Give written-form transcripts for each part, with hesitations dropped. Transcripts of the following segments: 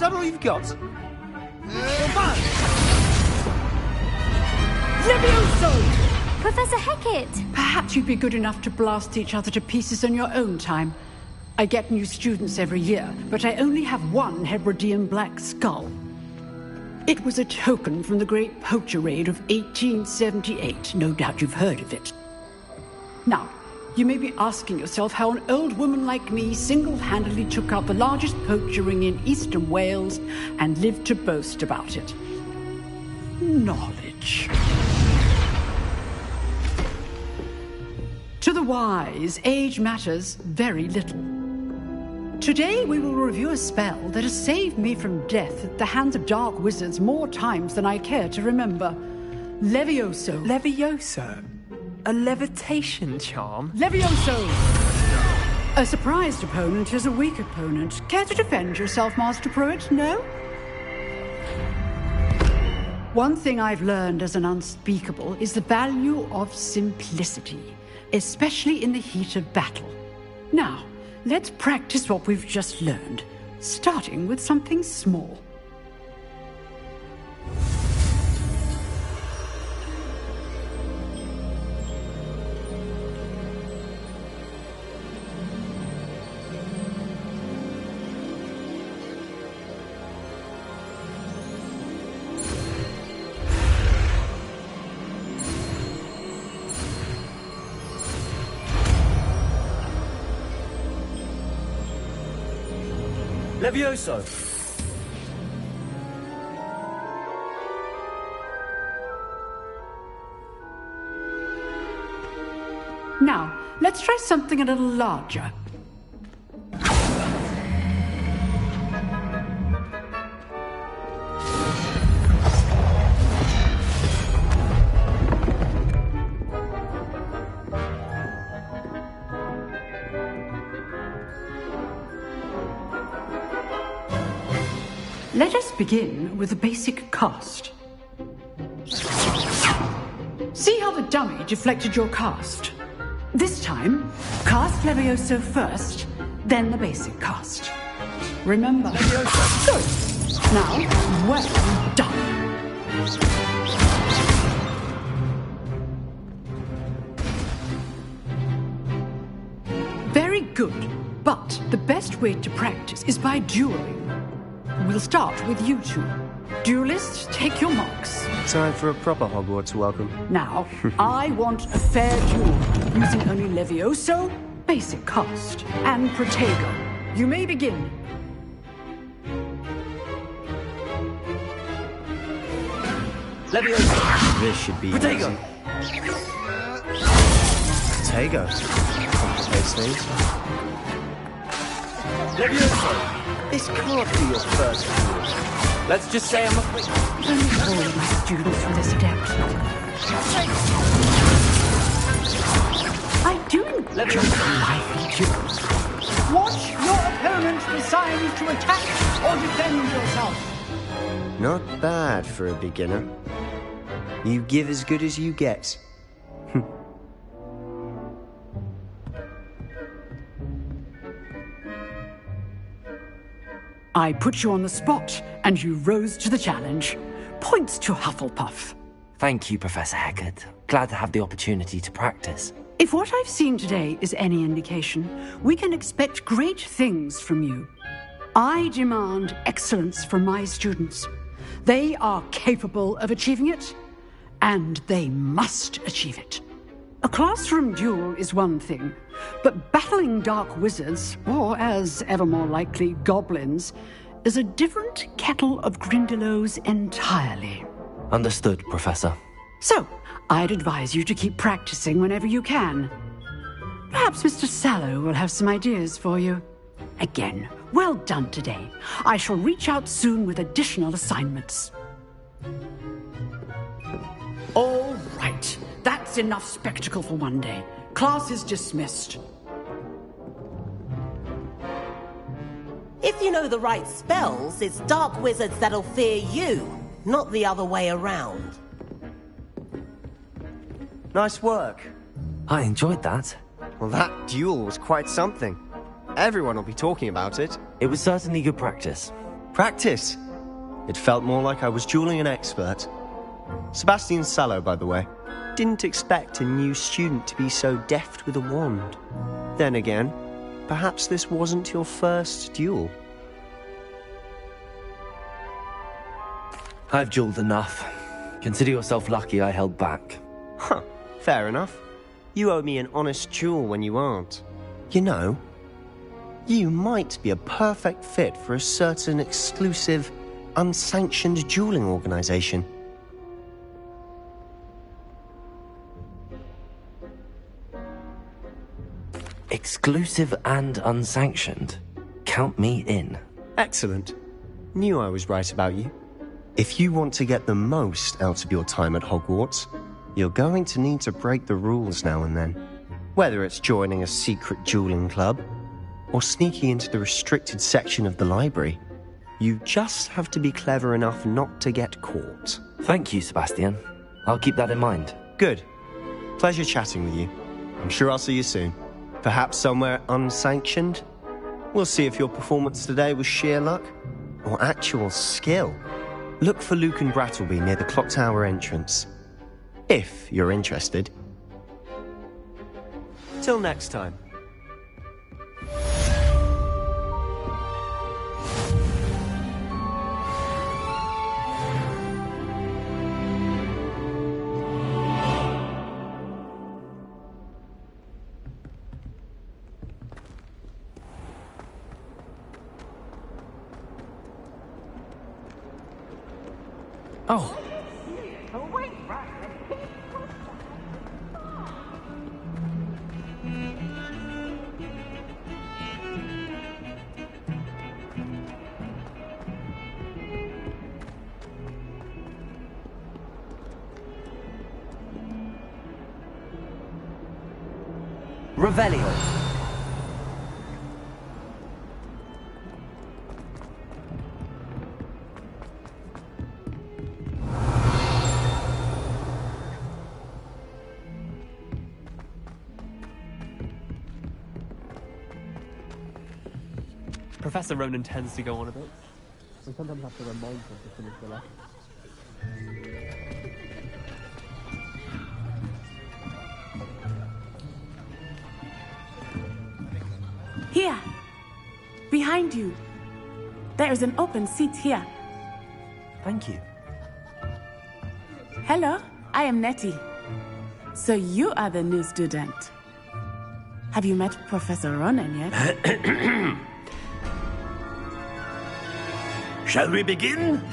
that all you've got? Levioso! Professor Hackett! Perhaps you'd be good enough to blast each other to pieces in your own time. I get new students every year, but I only have one Hebridean black skull. It was a token from the Great Poacher Raid of 1878. No doubt you've heard of it. Now, you may be asking yourself how an old woman like me single-handedly took out the largest poacher ring in eastern Wales and lived to boast about it. Knowledge. To the wise, age matters very little. Today we will review a spell that has saved me from death at the hands of dark wizards more times than I care to remember. Levioso. Levioso? A levitation charm? Levioso! A surprised opponent is a weak opponent. Care to defend yourself, Master Pruitt? No? One thing I've learned as an unspeakable is the value of simplicity, especially in the heat of battle. Now, let's practice what we've just learned, starting with something small. Levioso! Now, let's try something a little larger. Let us begin with the basic cast. See how the dummy deflected your cast? This time, cast Levioso first, then the basic cast. Remember. Levioso. Good. Now, well done. Very good. But the best way to practice is by dueling. We'll start with you two. Duelists, take your marks. Time for a proper Hogwarts welcome. Now, I want a fair duel, using only Levioso, basic cast, and Protego. You may begin. Levioso! This should be Protego! easy. Protego. Complicates things. Levioso! This can't be your first duel. Let's just say I'm a quick... Only all of my students from this adept. I do enjoy lively duels. Watch your opponent decide to attack or defend yourself. Not bad for a beginner. You give as good as you get. I put you on the spot, and you rose to the challenge. Points to Hufflepuff. Thank you, Professor Hackett. Glad to have the opportunity to practice. If what I've seen today is any indication, we can expect great things from you. I demand excellence from my students. They are capable of achieving it, and they must achieve it. A classroom duel is one thing, but battling dark wizards, or as ever more likely, goblins, is a different kettle of Grindylows entirely. Understood, Professor. So, I'd advise you to keep practicing whenever you can. Perhaps Mr. Sallow will have some ideas for you. Again, well done today. I shall reach out soon with additional assignments. All right. That's enough spectacle for one day. Class is dismissed. If you know the right spells, it's dark wizards that'll fear you, not the other way around. Nice work. I enjoyed that. Well, that duel was quite something. Everyone will be talking about it. It was certainly good practice. Practice. It felt more like I was dueling an expert. Sebastian Sallow, by the way. Didn't expect a new student to be so deft with a wand. Then again, perhaps this wasn't your first duel. I've dueled enough. Consider yourself lucky I held back. Huh, fair enough. You owe me an honest duel when you aren't. You know, you might be a perfect fit for a certain exclusive, unsanctioned dueling organization. Exclusive and unsanctioned. Count me in. Excellent. Knew I was right about you. If you want to get the most out of your time at Hogwarts, you're going to need to break the rules now and then. Whether it's joining a secret dueling club, or sneaking into the restricted section of the library, you just have to be clever enough not to get caught. Thank you, Sebastian. I'll keep that in mind. Good. Pleasure chatting with you. I'm sure I'll see you soon. Perhaps somewhere unsanctioned? We'll see if your performance today was sheer luck, or actual skill. Look for Luke and Brattleby near the clock tower entrance. If you're interested. Till next time. Oh. Revelio. Professor Ronan tends to go on a bit. We sometimes have to remind him to finish the lesson. Here! Behind you! There is an open seat here. Thank you. Hello, I am Nettie. So you are the new student. Have you met Professor Ronan yet? Shall we begin?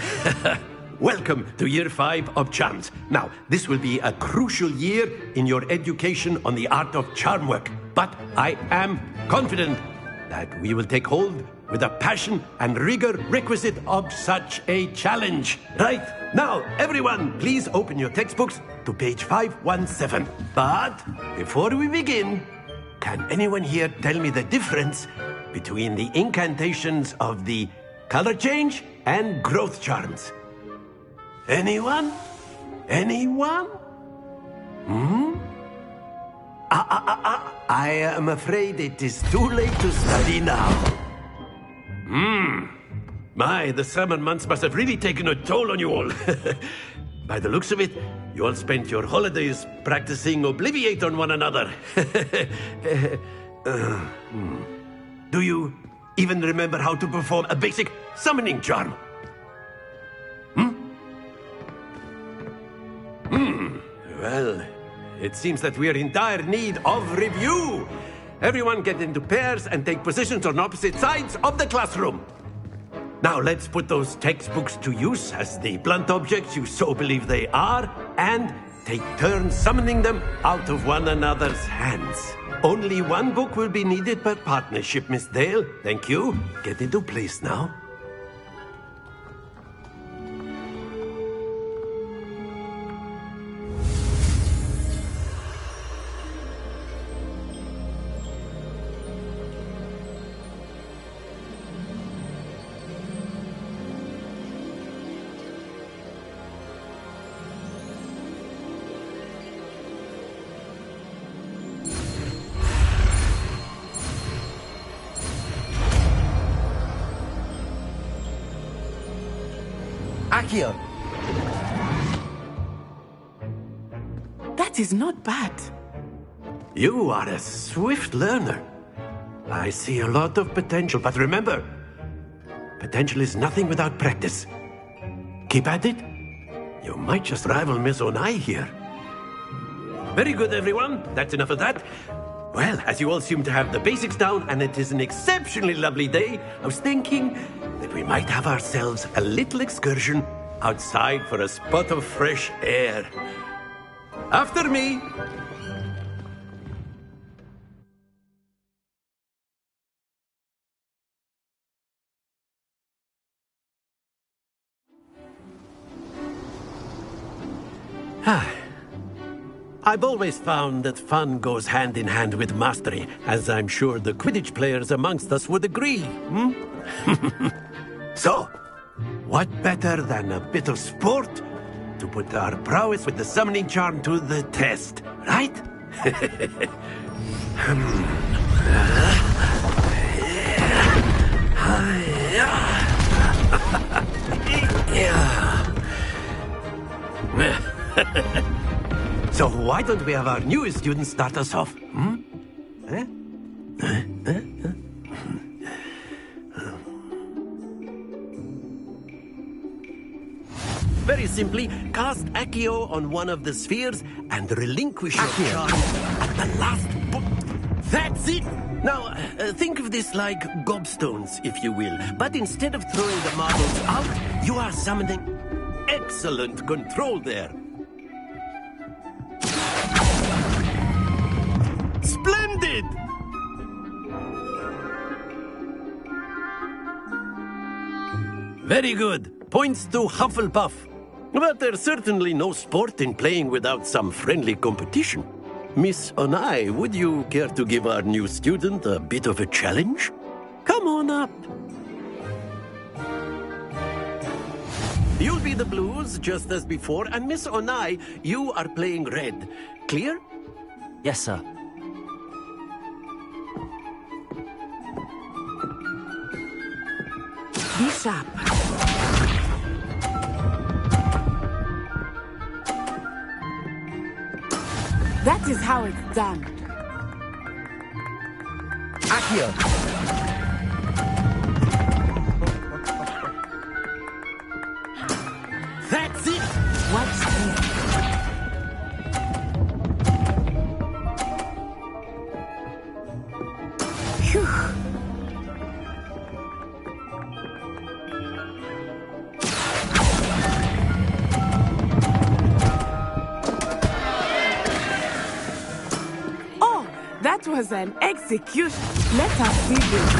Welcome to Year 5 of Charms. Now, this will be a crucial year in your education on the art of charm work. But I am confident that we will take hold with the passion and rigor requisite of such a challenge. Right, now, everyone, please open your textbooks to page 517. But before we begin, can anyone here tell me the difference between the incantations of the color change and growth charms? Anyone? Anyone? I am afraid it is too late to study now. My, the summer months must have really taken a toll on you all. By the looks of it, you all spent your holidays practicing Obliviate on one another. Do you even remember how to perform a basic summoning charm? Well, it seems that we are in dire need of review. Everyone get into pairs and take positions on opposite sides of the classroom. Now let's put those textbooks to use as the blunt objects you so believe they are, and take turns summoning them out of one another's hands. Only one book will be needed per partnership, Miss Dale. Thank you. Get into place now. Accio! That is not bad. You are a swift learner. I see a lot of potential, but remember, potential is nothing without practice. Keep at it. You might just rival Miss Onai here. Very good, everyone. That's enough of that. Well, as you all seem to have the basics down, and it is an exceptionally lovely day, I was thinking that we might have ourselves a little excursion outside for a spot of fresh air. After me. I've always found that fun goes hand in hand with mastery, as I'm sure the Quidditch players amongst us would agree. So, what better than a bit of sport to put our prowess with the summoning charm to the test, right? So why don't we have our newest student start us off? Very simply, cast Accio on one of the spheres and relinquish your charm at the last That's it! Now, think of this like gobstones, if you will. But instead of throwing the marbles out, you are summoning excellent control there. Splendid! Very good. Points to Hufflepuff. But there's certainly no sport in playing without some friendly competition. Miss Onai, would you care to give our new student a bit of a challenge? Come on up. You'll be the blues, just as before, and Miss Onai, you are playing red. Clear? Yes, sir. Be sharp. That is how it's done. Accio! That's it! Watch this. Phew. That was an execution. Let us see this.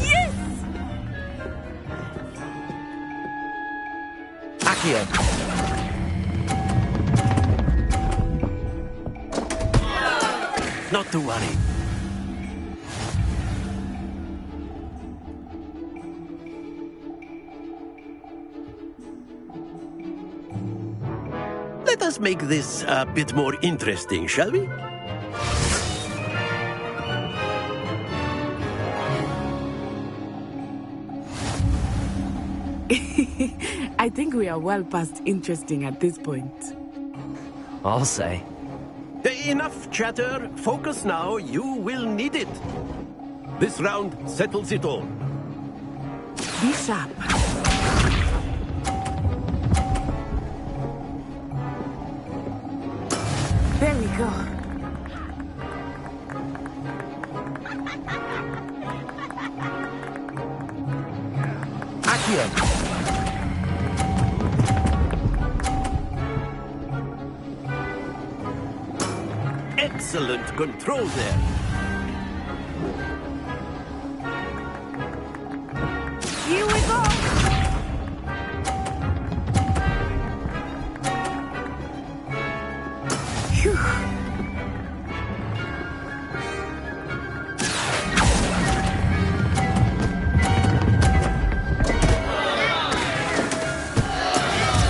Yes! Accio! Not to worry. Let us make this a bit more interesting, shall we? I think we are well past interesting at this point. I'll say. Enough chatter. Focus now. You will need it. This round settles it all. Be sharp. There we go. Accio! Excellent control there. Here we go. Phew.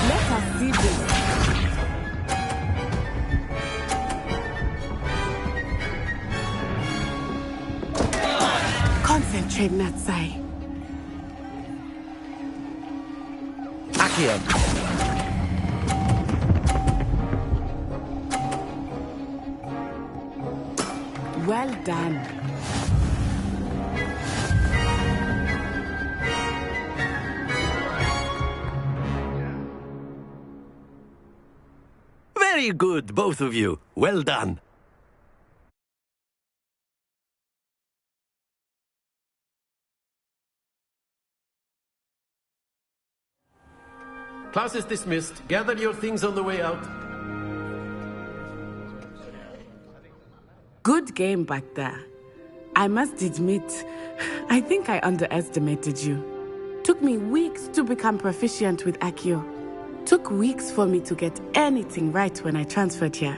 Let us see this. Concentrate, Natsai. Accio. Well done. Very good, both of you. Well done. Class is dismissed. Gather your things on the way out. Good game back there. I must admit, I think I underestimated you. Took me weeks to become proficient with Accio. Took weeks for me to get anything right when I transferred here.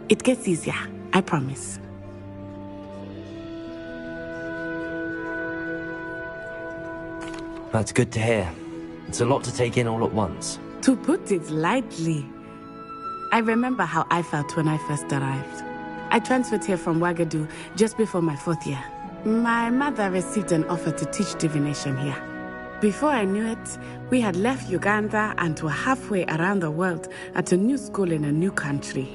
It gets easier, I promise. That's good to hear. It's a lot to take in all at once. To put it lightly, I remember how I felt when I first arrived. I transferred here from Wagadu just before my 4th year. My mother received an offer to teach divination here. Before I knew it, we had left Uganda and were halfway around the world at a new school in a new country.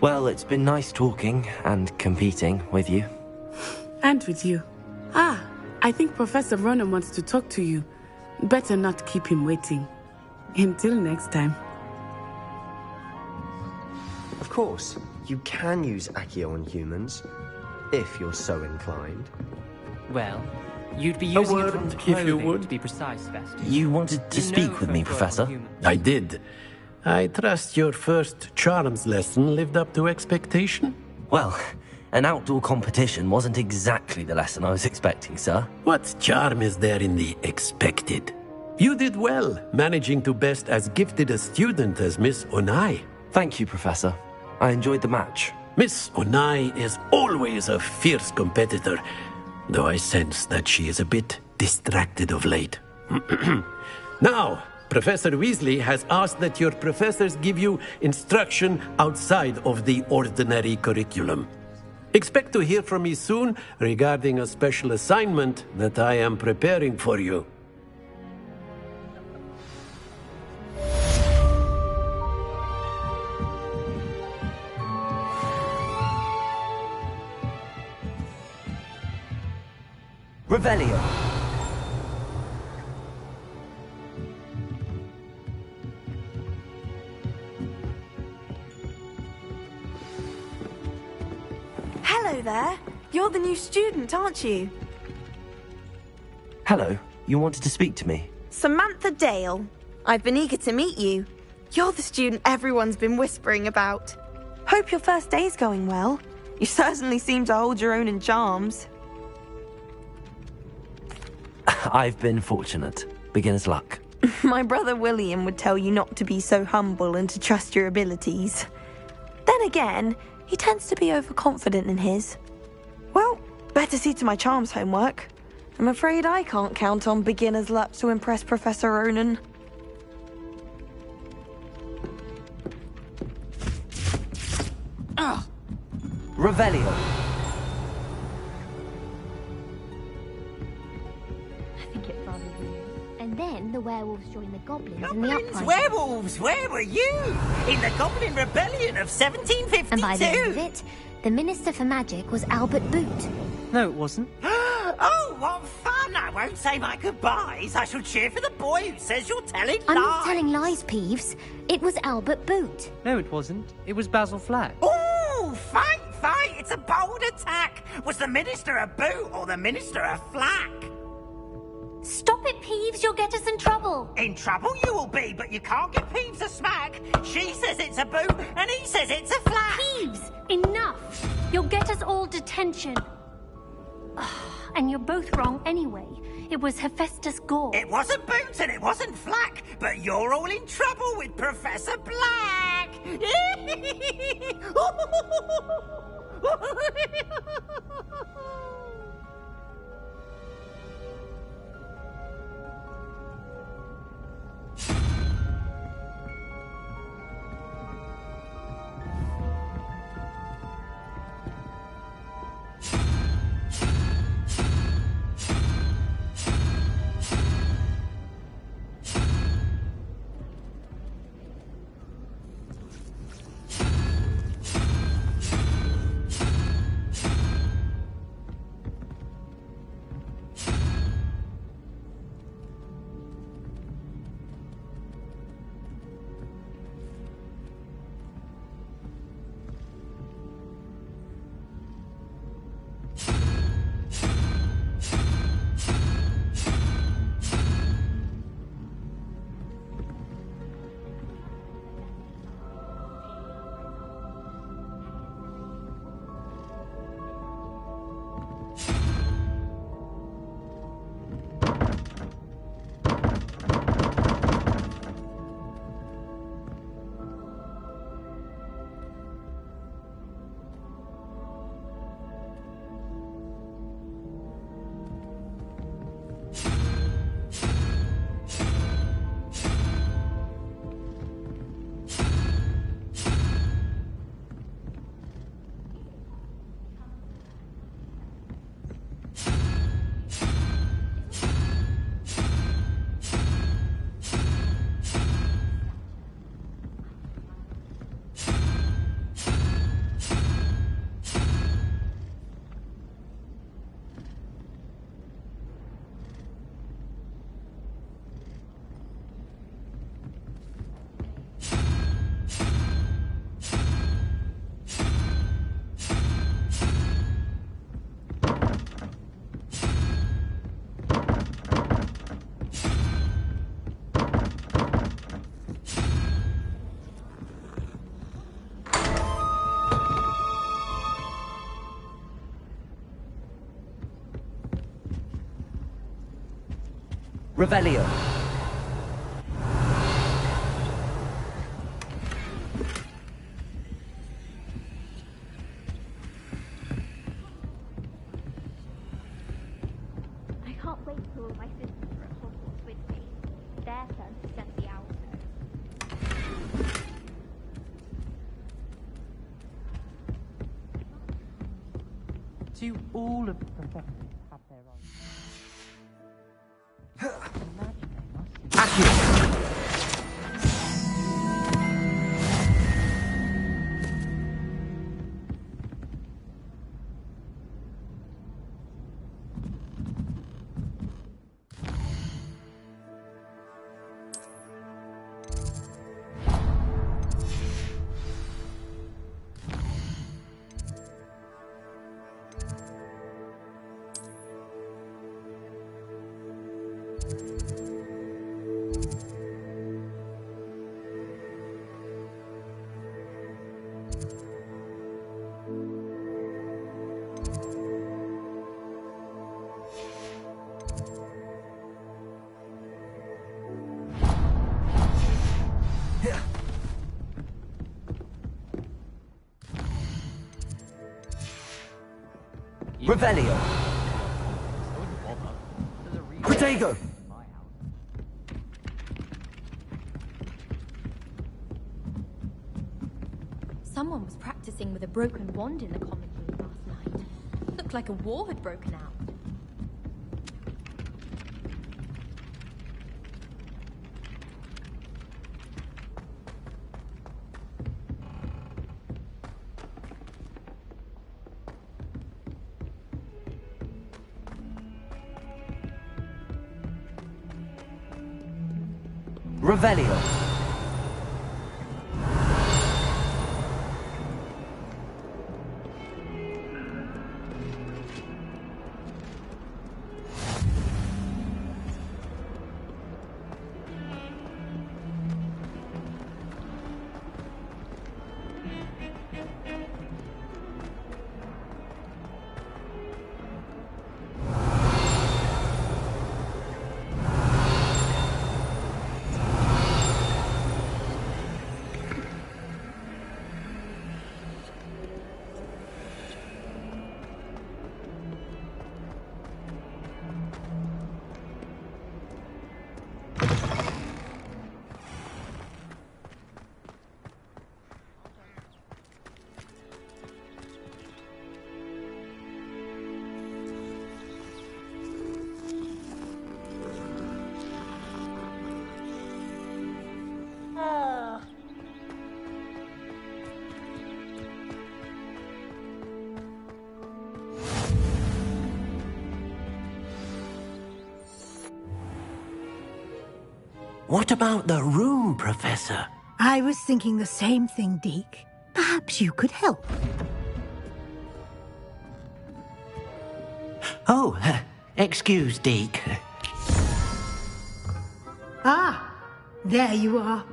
Well, it's been nice talking and competing with you. And with you. I think Professor Ronan wants to talk to you. Better not keep him waiting. Until next time. Of course, you can use Accio on humans, if you're so inclined. Well, you'd be using it on word, if you clothing, would. to be precise, Festus. You wanted to speak with me, Professor? I did. I trust your first charms lesson lived up to expectation? Well, an outdoor competition wasn't exactly the lesson I was expecting, sir. What charm is there in the expected? You did well, managing to best as gifted a student as Miss Onai. Thank you, Professor. I enjoyed the match. Miss Onai is always a fierce competitor, though I sense that she is a bit distracted of late. Now, Professor Weasley has asked that your professors give you instruction outside of the ordinary curriculum. Expect to hear from me soon regarding a special assignment that I am preparing for you. Revelio. Hello there. You're the new student, aren't you? Hello. You wanted to speak to me? Samantha Dale. I've been eager to meet you. You're the student everyone's been whispering about. Hope your first day's going well. You certainly seem to hold your own in charms. I've been fortunate. Beginner's luck. My brother William would tell you not to be so humble and to trust your abilities. Then again, he tends to be overconfident in his. Well, better see to my charms homework. I'm afraid I can't count on beginner's luck to impress Professor Ronan. Revelio. I think it's rather rude. And then the werewolves joined the goblins in the Goblins, uprising. werewolves, where were you? In the Goblin Rebellion of 1752? And by the end of it, the Minister for Magic was Albert Boot. No, it wasn't. Oh, what fun! I won't say my goodbyes. I shall cheer for the boy who says you're telling I'm lies. not telling lies, Peeves. It was Albert Boot. No, it wasn't. It was Basil Flack. Ooh, fight, fight! It's a bold attack. Was the Minister a boot or the Minister a flack? Stop it, Peeves. You'll get us in trouble. In trouble you will be, but you can't give Peeves a smack. She says it's a boot, and he says it's a flack. Peeves, enough. You'll get us all detention. And you're both wrong anyway. It was Hephaestus Gore. It wasn't Boot and it wasn't Flack, but you're all in trouble with Professor Black! Revelio. I can't wait till all my sisters are at Hogwarts with me. Their turn to set the owls. Do all of the professors have their own? Imagine they must. Revelio. Protego. Someone was practicing with a broken wand in the common room last night. Looked like a war had broken out. Revelio. What about the room, Professor? I was thinking the same thing, Deke. Perhaps you could help. Oh, excuse, Deke. Ah, there you are.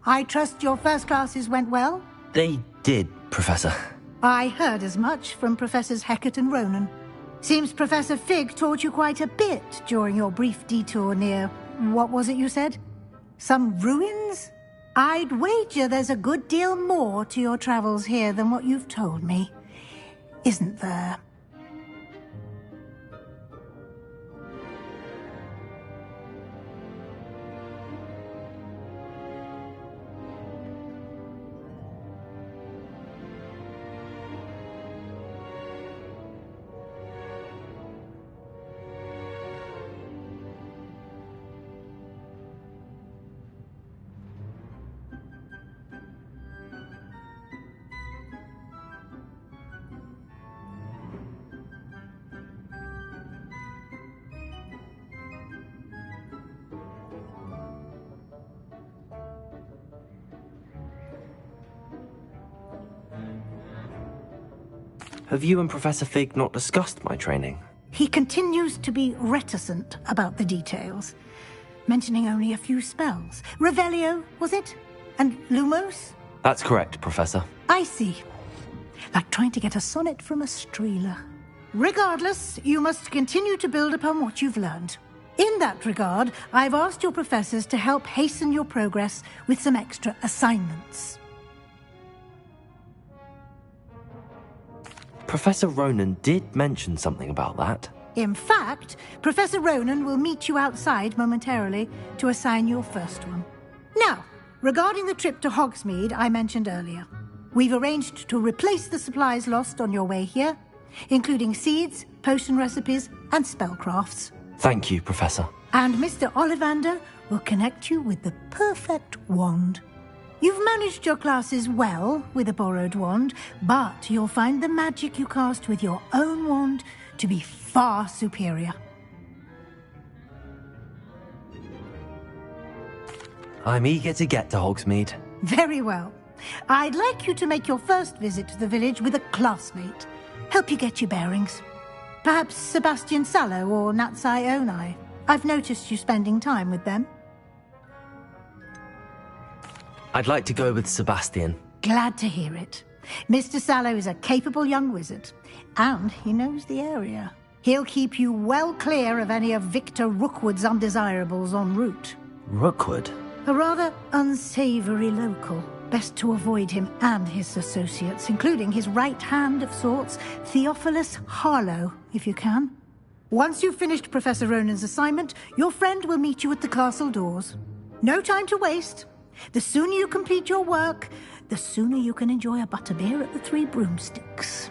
I trust your first classes went well? They did, Professor. I heard as much from Professors Hecat and Ronan. Seems Professor Fig taught you quite a bit during your brief detour near... what was it you said? Some ruins? I'd wager there's a good deal more to your travels here than what you've told me. Isn't there? Have you and Professor Fig not discussed my training? He continues to be reticent about the details, mentioning only a few spells. Revelio, was it? And Lumos? That's correct, Professor. I see. Like trying to get a sonnet from a streeler. Regardless, you must continue to build upon what you've learned. In that regard, I've asked your professors to help hasten your progress with some extra assignments. Professor Ronan did mention something about that. In fact, Professor Ronan will meet you outside momentarily to assign your first one. Now, regarding the trip to Hogsmeade I mentioned earlier, we've arranged to replace the supplies lost on your way here, including seeds, potion recipes, and spellcrafts. Thank you, Professor. And Mr. Ollivander will connect you with the perfect wand. You've managed your classes well with a borrowed wand, but you'll find the magic you cast with your own wand to be far superior. I'm eager to get to Hogsmeade. Very well. I'd like you to make your first visit to the village with a classmate. Help you get your bearings. Perhaps Sebastian Sallow or Natsai Onai. I've noticed you spending time with them. I'd like to go with Sebastian. Glad to hear it. Mr. Sallow is a capable young wizard, and he knows the area. He'll keep you well clear of any of Victor Rookwood's undesirables en route. Rookwood? A rather unsavory local. Best to avoid him and his associates, including his right hand of sorts, Theophilus Harlow, if you can. Once you've finished Professor Ronan's assignment, your friend will meet you at the castle doors. No time to waste. The sooner you complete your work, the sooner you can enjoy a butterbeer at the Three Broomsticks.